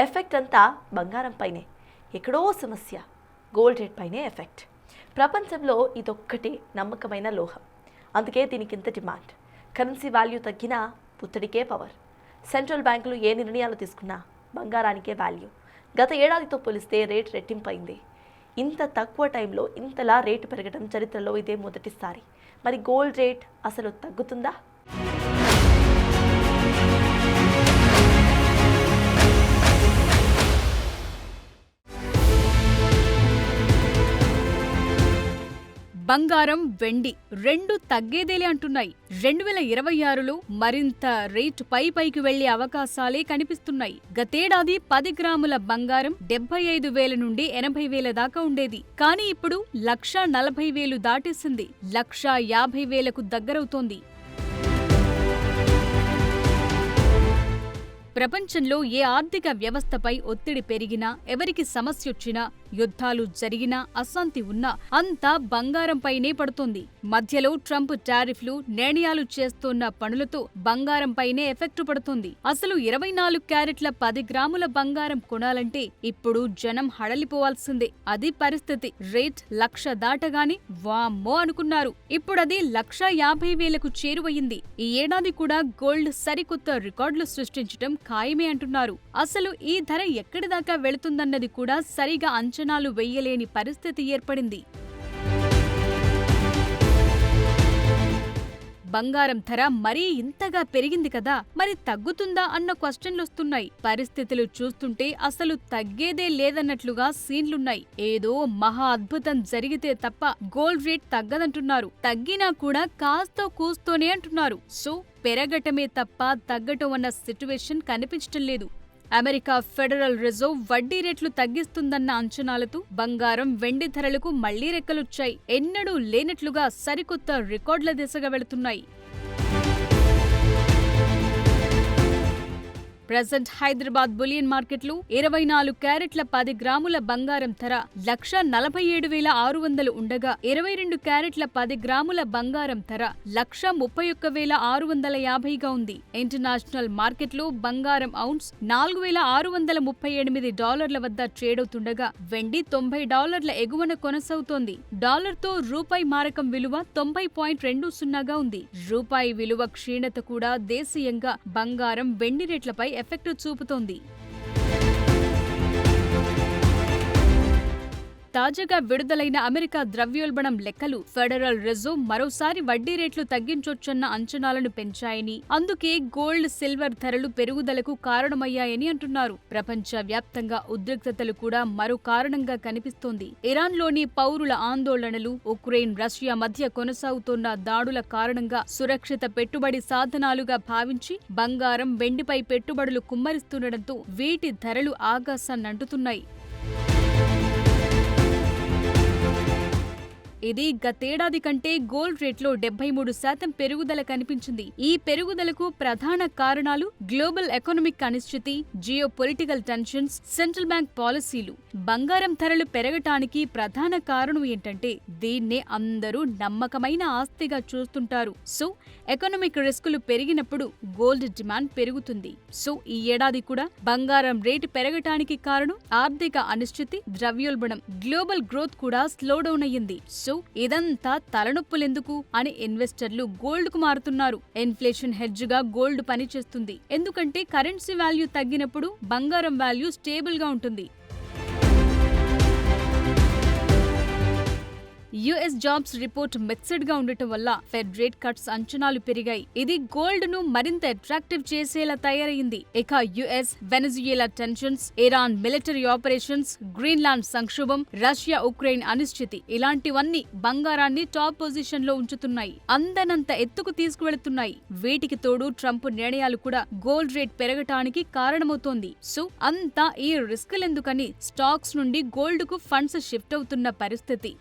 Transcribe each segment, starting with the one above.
Effect అంతా బంగారం పైనే. ఎక్కడో సమస్య గోల్డ్ రేట్ పైనే ఎఫెక్ట్. ప్రపంచంలో ఇదొక్కటే నమ్మకమైన లోహం, అందుకే దీనికి ఇంత డిమాండ్. కరెన్సీ వాల్యూ తగ్గినా పుత్తడికే పవర్. సెంట్రల్ బ్యాంకులు ఏ నిర్ణయాలు తీసుకున్నా బంగారానికే వాల్యూ. గత ఏడాదితో పోలిస్తే రేట్ రెట్టింపైంది. ఇంత తక్కువ టైంలో ఇంతలా రేటు పెరగడం చరిత్రలో ఇదే మొదటిసారి. మరి గోల్డ్ రేట్ అసలు తగ్గుతుందా? బంగారం, వెండి రెండు తగ్గేదేలే అంటున్నాయి. 2026లో మరింత రేటు పైకి వెళ్లే అవకాశాలే కనిపిస్తున్నాయి. గతేడాది 10 గ్రాముల బంగారం 75,000 నుండి 80,000 దాకా ఉండేది. కానీ ఇప్పుడు 1,40,000 దాటేసింది. 1,50,000కు దగ్గరవుతోంది. ప్రపంచంలో ఏ ఆర్థిక వ్యవస్థపై ఒత్తిడి పెరిగినా, ఎవరికి సమస్యొచ్చినా, యుద్ధాలు జరిగినా, అశాంతి ఉన్నా అంతా బంగారంపైనే పడుతోంది. మధ్యలో ట్రంప్ టారిఫ్లు, నిర్ణయాలు చేస్తున్న పనులతో బంగారంపైనే ఎఫెక్ట్ పడుతోంది. అసలు 24 క్యారెట్ల 10 గ్రాముల బంగారం కొనాలంటే ఇప్పుడు జనం హడలిపోవాల్సిందే. అది పరిస్థితి. రేట్ 1,00,000 దాటగానే వామ్మో అనుకున్నారు. ఇప్పుడది 1,50,000కు చేరువయింది. ఈ ఏడాది కూడా గోల్డ్ సరికొత్త రికార్డులు సృష్టించడం ఖాయమే అంటున్నారు. అసలు ఈ ధర ఎక్కడి దాకా వెళుతుందన్నది కూడా సరిగా అంచనాలు వెయ్యలేని పరిస్థితి ఏర్పడింది. బంగారం ధర మరీ ఇంతగా పెరిగింది కదా, మరి తగ్గుతుందా అన్న క్వశ్చన్లొస్తున్నాయి. పరిస్థితులు చూస్తుంటే అసలు తగ్గేదే లేదన్నట్లుగా సీన్లున్నాయి. ఏదో మహా అద్భుతం జరిగితే తప్ప గోల్డ్ రేట్ తగ్గదంటున్నారు. తగ్గినా కూడా కాస్తో కూస్తోనే అంటున్నారు. సో పెరగటమే తప్ప తగ్గటం అన్న సిట్యువేషన్ కనిపించటం లేదు. అమెరికా ఫెడరల్ రిజర్వ్ వడ్డీ రేట్లు తగ్గిస్తుందన్న అంచనాలతో బంగారం, వెండి ధరలకు మళ్లీ రెక్కలొచ్చాయి. ఎన్నడూ లేనట్లుగా సరికొత్త రికార్డుల దిశగా వెళుతున్నాయి. ప్రెజెంట్ హైదరాబాద్ బులియన్ మార్కెట్లో 24 క్యారెట్ల 10 గ్రాముల బంగారం ధర 1,47,600 ఉండగా, 22 క్యారెట్ల 10 గ్రాముల బంగారం ధర 1,31,650గా ఉంది. ఇంటర్నేషనల్ మార్కెట్లో బంగారం ఔన్స్ $4,638 వద్ద ట్రేడవుతుండగా, వెండి $90 ఎగువన కొనసాగుతోంది. డాలర్తో రూపాయి మారకం విలువ 90.20గా ఉంది. రూపాయి విలువ క్షీణత కూడా దేశీయంగా బంగారం, వెండి రేట్లపై ఎఫెక్ట్ చూపుతోంది. తాజాగా విడుదలైన అమెరికా ద్రవ్యోల్బణం లెక్కలు ఫెడరల్ రిజర్వ్ మరోసారి వడ్డీ రేట్లు తగ్గించొచ్చన్న అంచనాలను పెంచాయని, అందుకే గోల్డ్, సిల్వర్ ధరలు పెరుగుదలకు కారణమయ్యాయని అంటున్నారు. ప్రపంచ వ్యాప్తంగా ఉద్రిక్తతలు కూడా మరో కారణంగా కనిపిస్తోంది. ఇరాన్లోని పౌరుల ఆందోళనలు, ఉక్రెయిన్, రష్యా మధ్య కొనసాగుతోన్న దాడుల కారణంగా సురక్షిత పెట్టుబడి సాధనాలుగా భావించి బంగారం, వెండిపై పెట్టుబడులు కుమ్మరిస్తుండటంతో వీటి ధరలు ఆకాశాన్నంటుతున్నాయి. ఇది గతేడాది కంటే గోల్డ్ రేట్లో 73% పెరుగుదల కనిపించింది. ఈ పెరుగుదలకు ప్రధాన కారణాలు గ్లోబల్ ఎకనామిక్ అనిశ్చితి, geo political tensions, central bank పాలసీలు. బంగారం ధరలు పెరగటానికి ప్రధాన కారణం ఏంటంటే దీన్నే అందరూ నమ్మకమైన ఆస్తిగా చూస్తుంటారు. సో ఎకనామిక్ రిస్కులు పెరిగినప్పుడు గోల్డ్ డిమాండ్ పెరుగుతుంది. సో ఈ ఏడాది కూడా బంగారం రేటు పెరగటానికి కారణం ఆర్థిక అనిశ్చితి, ద్రవ్యోల్బణం. గ్లోబల్ గ్రోత్ కూడా స్లో డౌన్ అయ్యింది. సో ఇదంతా తలనొప్పులెందుకు అని ఇన్వెస్టర్లు గోల్డ్ కు మారుతున్నారు. ఇన్ఫ్లేషన్ హెడ్జ్ గా గోల్డ్ పనిచేస్తుంది. ఎందుకంటే కరెన్సీ వాల్యూ తగ్గినప్పుడు బంగారం వాల్యూ స్టేబుల్ గా ఉంటుంది. యుఎస్ జాబ్స్ రిపోర్ట్ మిక్స్డ్ గా ఉండటం వల్ల ఫెడ్ రేట్ కట్స్ అంచనాలు పెరిగాయి. ఇది గోల్డ్ ను మరింత అట్రాక్టివ్ చేసేలా తయారైంది. ఇక US, Venezuela tensions, Iran military operations, Greenland సంక్షోభం, రష్యా ఉక్రెయిన్ అనిశ్చితి ఇలాంటివన్నీ బంగారాన్ని టాప్ పొజిషన్ లో ఉంచుతున్నాయి. అందనంత ఎత్తుకు తీసుకువెళుతున్నాయి. వీటికి తోడు ట్రంప్ నిర్ణయాలు కూడా గోల్డ్ రేట్ పెరగటానికి కారణమవుతోంది. సో అంతా ఈ రిస్కులెందుకని స్టాక్స్ నుండి గోల్డ్ కు ఫండ్స్ షిఫ్ట్ అవుతున్న పరిస్థితి.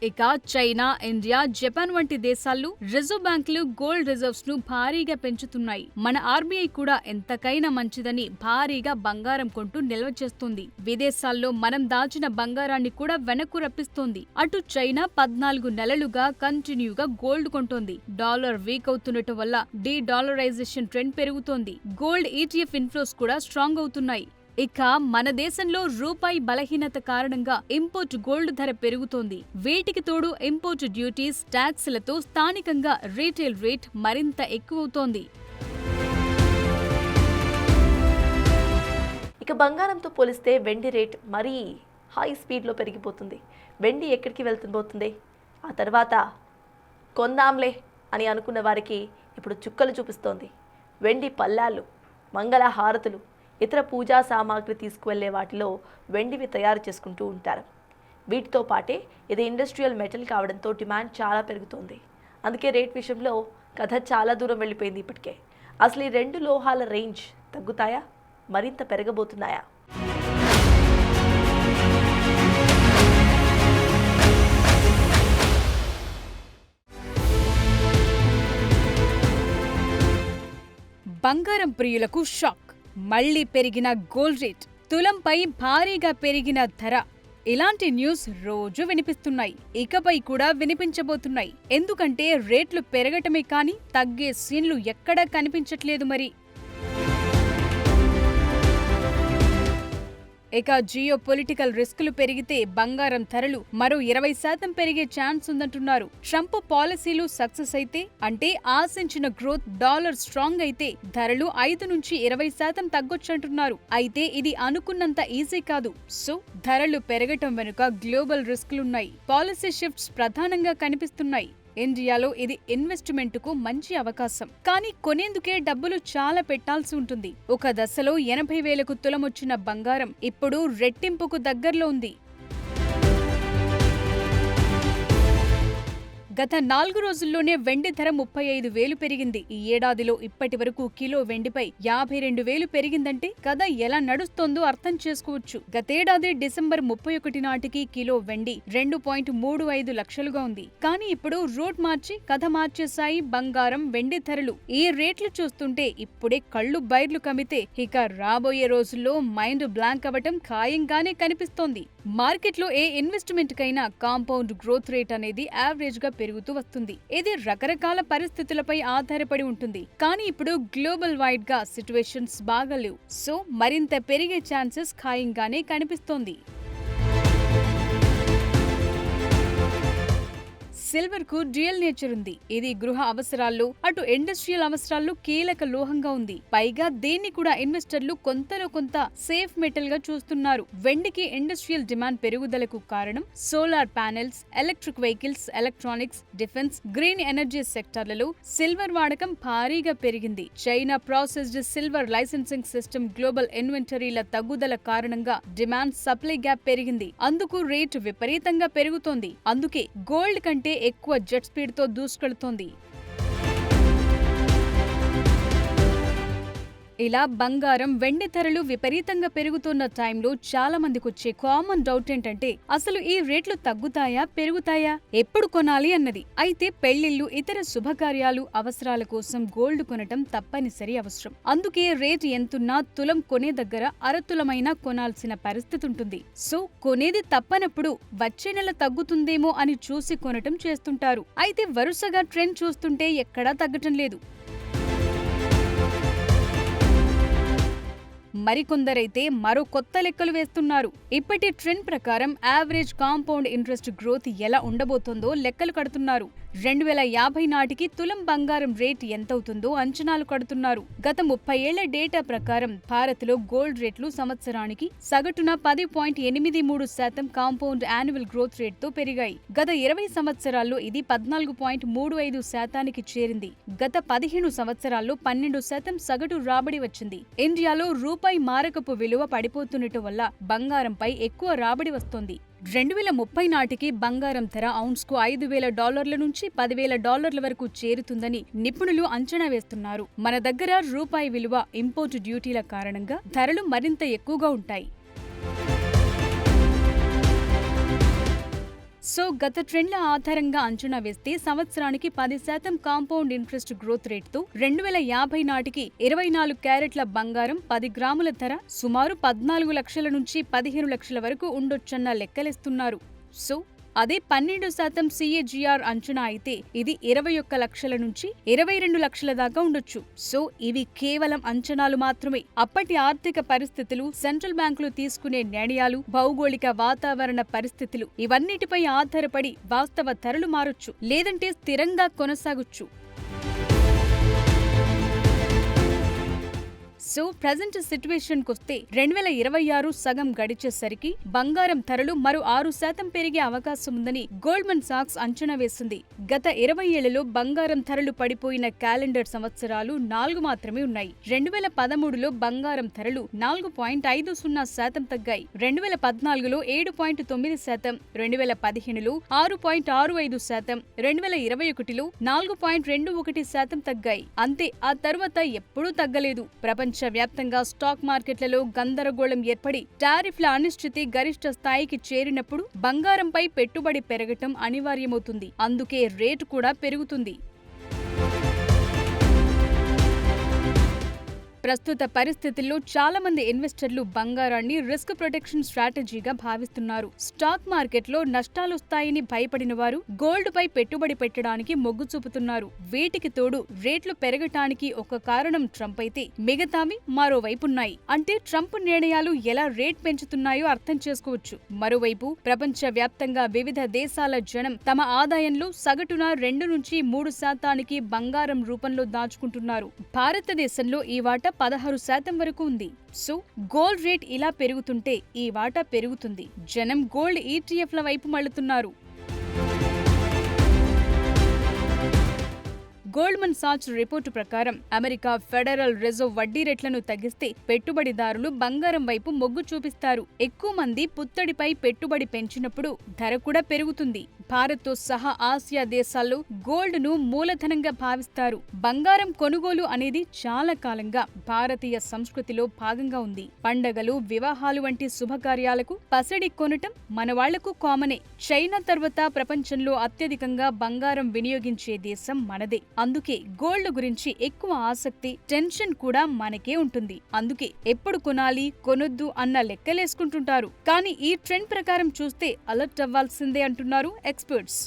ఇక చైనా, ఇండియా, జపాన్ వంటి దేశాల్లో రిజర్వ్ బ్యాంకులు గోల్డ్ రిజర్వ్స్ ను భారీగా పెంచుతున్నాయి. మన ఆర్బీఐ కూడా ఎంతకైనా మంచిదని భారీగా బంగారం కొంటూ నిల్వ చేస్తోంది. విదేశాల్లో మనం దాచిన బంగారాన్ని కూడా వెనక్కు రప్పిస్తోంది. అటు చైనా 14 నెలలుగా కంటిన్యూగా గోల్డ్ కొంటోంది. డాలర్ వీక్ అవుతుండటం వల్ల డీ-డాలరైజేషన్ ట్రెండ్ పెరుగుతోంది. గోల్డ్ ఈటీఎఫ్ ఇన్ఫ్లోస్ కూడా స్ట్రాంగ్ అవుతున్నాయి. ఇక మన దేశంలో రూపాయి బలహీనత కారణంగా ఇంపోర్ట్ గోల్డ్ ధర పెరుగుతోంది. వీటికి తోడు ఇంపోర్ట్ డ్యూటీస్, ట్యాక్స్లతో స్థానికంగా రీటైల్ రేట్ మరింత ఎక్కువవుతోంది. ఇక బంగారంతో పోలిస్తే వెండి రేట్ మరీ హై స్పీడ్లో పెరిగిపోతుంది. వెండి ఎక్కడికి వెళ్తుంబోతుంది? ఆ తర్వాత కొందాంలే అని అనుకున్న వారికి ఇప్పుడు చుక్కలు చూపిస్తోంది. వెండి పల్లాలు, మంగళ హారతులు, ఇతర పూజా సామాగ్రి తీసుకువెళ్లే వాటిలో వెండివి తయారు చేసుకుంటూ ఉంటారు. వీటితో పాటే ఇది ఇండస్ట్రియల్ మెటల్ కావడంతో డిమాండ్ చాలా పెరుగుతోంది. అందుకే రేట్ విషయంలో కథ చాలా దూరం వెళ్ళిపోయింది ఇప్పటికే. అసలు ఈ 2 లోహాల రేంజ్ తగ్గుతాయా, మరింత పెరగబోతున్నాయా? బంగారం ప్రియులకు షాక్. మళ్లీ పెరిగిన గోల్డ్ రేట్, తులంపై భారీగా పెరిగిన ధర, ఇలాంటి న్యూస్ రోజు వినిపిస్తున్నాయి. ఇకపై కూడా వినిపించబోతున్నాయి. ఎందుకంటే రేట్లు పెరగటమే కానీ తగ్గే సీన్లు ఎక్కడా కనిపించట్లేదు మరి. ఇక జియో పొలిటికల్ రిస్కులు పెరిగితే బంగారం ధరలు మరో 20% పెరిగే ఛాన్స్ ఉందంటున్నారు. ట్రంప్ పాలసీలు సక్సెస్ అయితే, అంటే ఆశించిన గ్రోత్, డాలర్ స్ట్రాంగ్ అయితే ధరలు 5 నుంచి 20% తగ్గొచ్చంటున్నారు. అయితే ఇది అనుకున్నంత ఈజీ కాదు. సో ధరలు పెరగటం వెనుక గ్లోబల్ రిస్కులున్నాయి. పాలసీ షిఫ్ట్స్ ప్రధానంగా కనిపిస్తున్నాయి. ఇండియాలో ఇది ఇన్వెస్ట్మెంట్ కు మంచి అవకాశం. కానీ కొనేందుకే డబ్బులు చాలా పెట్టాల్సి ఉంటుంది. ఒక దశలో 80,000కు తులమొచ్చిన బంగారం ఇప్పుడు రెట్టింపుకు దగ్గరలో ఉంది. గత 4 రోజుల్లోనే వెండి ధర 35,000 పెరిగింది. ఈ ఏడాదిలో ఇప్పటి వరకు కిలో వెండిపై 52,000 పెరిగిందంటే కథ ఎలా నడుస్తోందో అర్థం చేసుకోవచ్చు. గతేడాది డిసెంబర్ 31 నాటికి కిలో వెండి 2.35 లక్షలుగా ఉంది. కానీ ఇప్పుడు రూట్ మార్చి కథ మార్చేశాయి బంగారం, వెండి ధరలు. ఈ రేట్లు చూస్తుంటే ఇప్పుడే కళ్ళు బైర్లు కమితే ఇక రాబోయే రోజుల్లో మైండ్ బ్లాంక్ అవ్వటం ఖాయంగానే కనిపిస్తోంది. మార్కెట్లో ఏ ఇన్వెస్ట్మెంట్ కైనా కాంపౌండ్ గ్రోత్ రేట్ అనేది యావరేజ్ గా పెరుగుతూ వస్తుంది. ఇది రకరకాల పరిస్థితులపై ఆధారపడి ఉంటుంది. కానీ ఇప్పుడు గ్లోబల్ వైడ్ గా సిచ్యువేషన్స్ బాగాలేవు. సో మరింత పెరిగే ఛాన్సెస్ ఖాయంగానే కనిపిస్తోంది. సిల్వర్ కు డ్యూయల్ నేచర్ ఉంది. ఇది గృహ అవసరాల్లో, అటు ఇండస్ట్రియల్ అవసరాల్లో కీలక లోహంగా ఉంది. పైగా దీన్ని కూడా ఇన్వెస్టర్లు కొంతలో కొంత సేఫ్ మెటల్ గా చూస్తున్నారు. వెండికి ఇండస్ట్రియల్ డిమాండ్ పెరుగుదలకు కారణం solar panels, electric vehicles, electronics, defence, green energy సెక్టార్లలో సిల్వర్ వాడకం భారీగా పెరిగింది. China processed silver licensing system global ఇన్వెంటరీల తగ్గుదల కారణంగా డిమాండ్ సప్లై గ్యాప్ పెరిగింది. అందుకు రేటు విపరీతంగా పెరుగుతోంది. అందుకే గోల్డ్ కంటే ఎక్కువ జెట్ స్పీడ్ తో దూసుకెళ్తోంది. ఇలా బంగారం, వెండి ధరలు విపరీతంగా పెరుగుతున్న టైంలో చాలా మందికి వచ్చే కామన్ డౌట్ ఏంటంటే అసలు ఈ రేట్లు తగ్గుతాయా, పెరుగుతాయా, ఎప్పుడు కొనాలి అన్నది. అయితే పెళ్లిళ్లు, ఇతర శుభకార్యాలు, అవసరాల కోసం గోల్డ్ కొనటం తప్పనిసరి అవసరం. అందుకే రేటు ఎంతున్నా తులం కొనే దగ్గర అరతులమైనా కొనాల్సిన పరిస్థితి ఉంటుంది. సో కొనేది తప్పనప్పుడు వచ్చే నెల తగ్గుతుందేమో అని చూసి కొనటం చేస్తుంటారు. అయితే వరుసగా ట్రెండ్ చూస్తుంటే ఎక్కడా తగ్గటం లేదు. మరికొందరైతే మరో కొత్త లెక్కలు వేస్తున్నారు. ఇప్పటి ట్రెండ్ ప్రకారం యావరేజ్ కాంపౌండ్ ఇంట్రెస్ట్ గ్రోత్ ఎలా ఉండబోతోందో లెక్కలు కడుతున్నారు. 2050 నాటికి తులం బంగారం రేట్ ఎంతవుతుందో అంచనాలు కడుతున్నారు. గత 30 ఏళ్ల డేటా ప్రకారం భారత్లో గోల్డ్ రేట్లు సంవత్సరానికి సగటున 10.83% కాంపౌండ్ యాన్యువల్ గ్రోత్ రేట్తో పెరిగాయి. గత 20 సంవత్సరాల్లో ఇది 14.35% చేరింది. గత 15 సంవత్సరాల్లో 12% సగటు రాబడి వచ్చింది. ఇండియాలో రూపాయి మారకపు విలువ పడిపోతుండటం వల్ల బంగారంపై ఎక్కువ రాబడి వస్తోంది. 2030 నాటికి బంగారం ధర ఔన్స్కు $5,000 నుంచి $10,000 వరకు చేరుతుందని నిపుణులు అంచనా వేస్తున్నారు. మన దగ్గర రూపాయి విలువ, ఇంపోర్టు డ్యూటీల కారణంగా ధరలు మరింత ఎక్కువగా ఉంటాయి. సో గత ట్రెండ్ల ఆధారంగా అంచనా వేస్తే సంవత్సరానికి 10% కాంపౌండ్ ఇంట్రెస్ట్ గ్రోత్ రేట్తో 2050 నాటికి 24 క్యారెట్ల బంగారం 10 గ్రాముల ధర సుమారు 14 లక్షల నుంచి 15 లక్షల వరకు ఉండొచ్చన్న లెక్కలేస్తున్నారు. సో అదే 12% CAGR అంచనా అయితే ఇది 21 లక్షల నుంచి 22 లక్షల దాకా ఉండొచ్చు. సో ఇవి కేవలం అంచనాలు మాత్రమే. అప్పటి ఆర్థిక పరిస్థితులు, సెంట్రల్ బ్యాంకులు తీసుకునే నిర్ణయాలు, భౌగోళిక వాతావరణ పరిస్థితులు ఇవన్నిటిపై ఆధారపడి వాస్తవ ధరలు మారొచ్చు, లేదంటే స్థిరంగా కొనసాగొచ్చు. సో ప్రజెంట్ సిట్యుయేషన్ కొస్తే 2026 సగం గడిచేసరికి బంగారం ధరలు మరో 6% పెరిగే అవకాశం ఉందని గోల్డ్మన్ సాక్స్ అంచనా వేసింది. గత 20 ఏళ్లలో బంగారం ధరలు పడిపోయిన క్యాలెండర్ సంవత్సరాలు 4 మాత్రమే ఉన్నాయి. 2013లో బంగారం ధరలు 4.50% తగ్గాయి. 2014లో 7.9%, 2015లో 6.65%, 2021లో 4.21% తగ్గాయి. అంతే, ఆ తర్వాత ఎప్పుడూ తగ్గలేదు. ప్రపంచవ్యాప్తంగా స్టాక్ మార్కెట్లలో గందరగోళం ఏర్పడి టారిఫ్ల అనిశ్చితి గరిష్ట స్థాయికి చేరినప్పుడు బంగారంపై పెట్టుబడి పెరగటం అనివార్యమవుతుంది. అందుకే రేటు కూడా పెరుగుతుంది. ప్రస్తుత పరిస్థితుల్లో చాలా మంది ఇన్వెస్టర్లు బంగారాన్ని రిస్క్ ప్రొటెక్షన్ స్ట్రాటజీగా భావిస్తున్నారు. స్టాక్ మార్కెట్లో నష్టాలొస్తాయని భయపడిన వారు గోల్డ్ పై పెట్టుబడి పెట్టడానికి మొగ్గు చూపుతున్నారు. వీటికి తోడు రేట్లు పెరగటానికి ఒక కారణం ట్రంప్ అయితే మిగతావి మరోవైపున్నాయి. అంటే ట్రంప్ నిర్ణయాలు ఎలా రేట్ పెంచుతున్నాయో అర్థం చేసుకోవచ్చు. మరోవైపు ప్రపంచవ్యాప్తంగా వివిధ దేశాల జనం తమ ఆదాయంలో సగటున 2 నుంచి 3% బంగారం రూపంలో దాచుకుంటున్నారు. భారతదేశంలో ఈ వాటా 16% వరకు ఉంది. సో గోల్డ్ రేట్ ఇలా పెరుగుతుంటే ఈ వాటా పెరుగుతుంది. జనం గోల్డ్ ETFల వైపు మళ్లుతున్నారు. గోల్డ్మన్ సాక్స్ రిపోర్టు ప్రకారం అమెరికా ఫెడరల్ రిజర్వ్ వడ్డీ రేట్లను తగ్గిస్తే పెట్టుబడిదారులు బంగారం వైపు మొగ్గు చూపిస్తారు. ఎక్కువ మంది పుత్తడిపై పెట్టుబడి పెంచినప్పుడు ధర కూడా పెరుగుతుంది. భారత్తో సహా ఆసియా దేశాల్లో గోల్డ్ ను మూలధనంగా భావిస్తారు. బంగారం కొనుగోలు అనేది చాలా కాలంగా భారతీయ సంస్కృతిలో భాగంగా ఉంది. పండగలు, వివాహాలు వంటి శుభకార్యాలకు పసిడి కొనటం మన వాళ్లకు కామనే. చైనా తర్వాత ప్రపంచంలో అత్యధికంగా బంగారం వినియోగించే దేశం మనదే. అందుకే గోల్డ్ గురించి ఎక్కువ ఆసక్తి, టెన్షన్ కూడా మనకే ఉంటుంది. అందుకే ఎప్పుడు కొనాలి, కొనొద్దు అన్న లెక్కలేసుకుంటుంటారు. కానీ ఈ ట్రెండ్ ప్రకారం చూస్తే అలర్ట్ అవ్వాల్సిందే అంటున్నారు ఎక్స్పర్ట్స్.